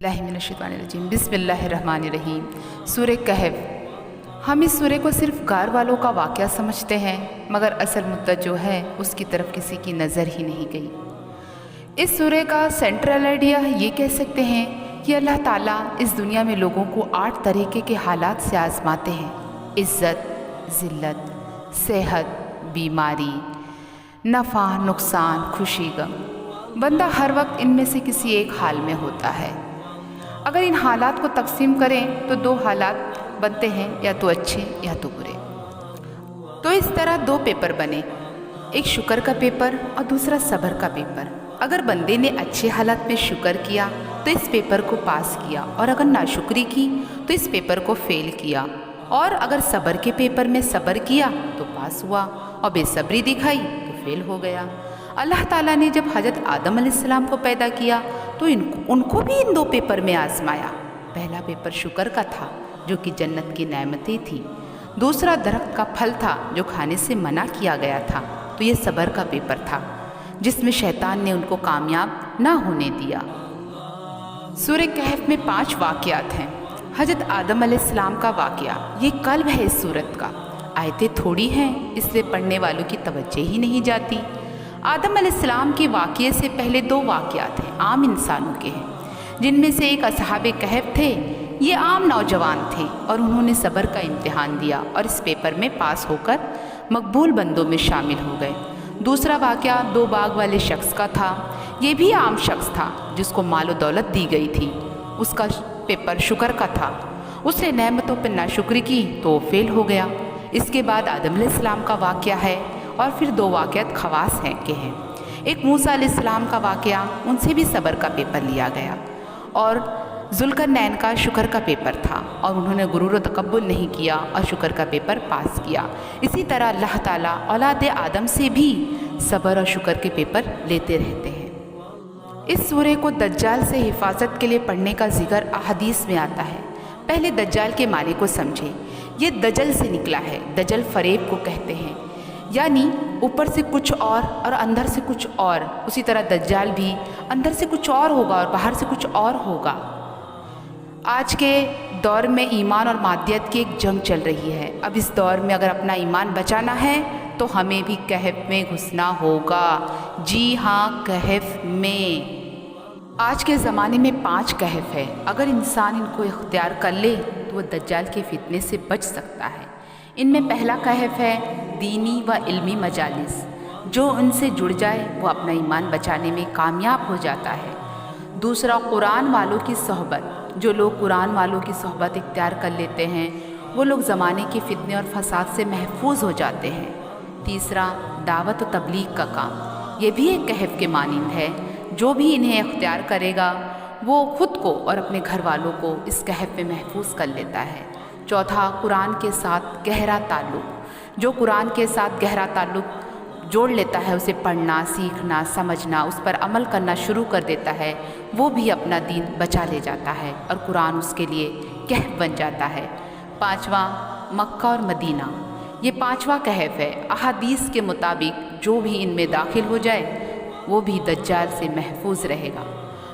बिस्मिल्लाहिर्रहमानिर्रहीम। बिस्मिल्लाहिर्रहमानिर्रहीम। सूरह कहफ। हम इस सूरह को सिर्फ गार वालों का वाक़या समझते हैं, मगर असल मुद्दा जो है उसकी तरफ किसी की नज़र ही नहीं गई। इस सूरह का सेंट्रल आइडिया ये कह सकते हैं कि अल्लाह ताला इस दुनिया में लोगों को 8 तरीके के हालात से आज़माते हैं: इज़्ज़त, ज़िल्लत, सेहत, बीमारी, नफ़ा, नुकसान, खुशी, गम। बंदा हर वक्त इनमें से किसी एक हाल में होता है। अगर इन हालात को तकसीम करें तो 2 हालात बनते हैं, या तो अच्छे या तो बुरे। तो इस तरह 2 पेपर बने, एक शुक्र का पेपर और दूसरा सब्र का पेपर। अगर बंदे ने अच्छे हालात में शुक्र किया तो इस पेपर को पास किया, और अगर नाशुक्री की तो इस पेपर को फेल किया, और अगर सब्र के पेपर में सब्र किया तो पास हुआ, और बेसब्री दिखाई तो फेल हो गया। अल्लाह ताला ने जब हज़रत आदम अलैहिस्सलाम को पैदा किया तो उनको भी इन 2 पेपर में आजमाया। पहला पेपर शुक्र का था, जो कि जन्नत की नेमतें थी। दूसरा दरख्त का फल था, जो खाने से मना किया गया था। तो ये सब्र का पेपर था, जिसमें शैतान ने उनको कामयाब ना होने दिया। सूरह कहफ में 5 वाक़यात हैं। हज़रत आदम अलैहिस्सलाम का वाक़या ये कल्ब है इस सूरत का। आयतें थोड़ी हैं, इसलिए पढ़ने वालों की तवज्जो ही नहीं जाती। आदम अलैहिस्सलाम के वाक़ये से पहले 2 वाक़यात हैं, आम इंसानों के हैं, जिनमें से एक असहाबे कहफ थे। ये आम नौजवान थे और उन्होंने सब्र का इम्तिहान दिया और इस पेपर में पास होकर मकबूल बंदों में शामिल हो गए। दूसरा वाक़या 2 बाग वाले शख्स का था। ये भी आम शख्स था, जिसको माल और दौलत दी गई थी। उसका पेपर शुक्र का था। उसने नेमतों पर नाशुक्री की तो फेल हो गया। इसके बाद आदम अलैहिस्सलाम का वाक़या है, और फिर 2 वाक़यात खवास हैं। एक मूसा अलैहिस्सलाम का वाक़या, उनसे भी सब्र का पेपर लिया गया, और ज़ुल्करनैन का शुक्र का पेपर था, और उन्होंने गुरूर और तकब्बुर नहीं किया और शुक्र का पेपर पास किया। इसी तरह अल्लाह ताला औलाद आदम से भी सब्र और शुक्र के पेपर लेते रहते हैं। इस सूरह को दज्जाल से हिफाजत के लिए पढ़ने का ज़िक्र अहादीस में आता है। पहले दज्जाल के माने को समझें। ये दजल से निकला है। दजल फरेब को कहते हैं, यानी ऊपर से कुछ और अंदर से कुछ और। उसी तरह दज्जाल भी अंदर से कुछ और होगा और बाहर से कुछ और होगा। आज के दौर में ईमान और मादियत की एक जंग चल रही है। अब इस दौर में अगर अपना ईमान बचाना है तो हमें भी कहफ में घुसना होगा। जी हाँ, कहफ में। आज के ज़माने में 5 कहफ है। अगर इंसान इनको इख्तियार कर ले तो वह दज्जाल के फितने से बच सकता है। इनमें पहला कहफ है दीनी व इल्मी मजालिस। जो उनसे जुड़ जाए वो अपना ईमान बचाने में कामयाब हो जाता है। दूसरा कुरान वालों की सोहबत। जो लोग कुरान वालों की सोहबत इख्तियार कर लेते हैं वो लोग ज़माने के फितने और फसाद से महफूज हो जाते हैं। तीसरा दावत व तबलीग का काम। ये भी एक कहफ के मानिंद है। जो भी इन्हें इख्तियार करेगा वो ख़ुद को और अपने घर वालों को इस कहफ में महफूज कर लेता है। चौथा कुरान के साथ गहरा ताल्लुक़। जो कुरान के साथ गहरा ताल्लुक़ जोड़ लेता है, उसे पढ़ना, सीखना, समझना, उस पर अमल करना शुरू कर देता है, वो भी अपना दीन बचा ले जाता है और कुरान उसके लिए कहफ बन जाता है। 5वां मक्का और मदीना। ये 5वां कहफ है। अहादीस के मुताबिक जो भी इनमें दाखिल हो जाए वो भी दज्जाल से महफूज रहेगा।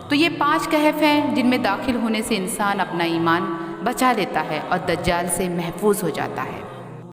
तो ये 5 कहफ हैं जिनमें दाखिल होने से इंसान अपना ईमान बचा लेता है और दज्जाल से महफूज हो जाता है।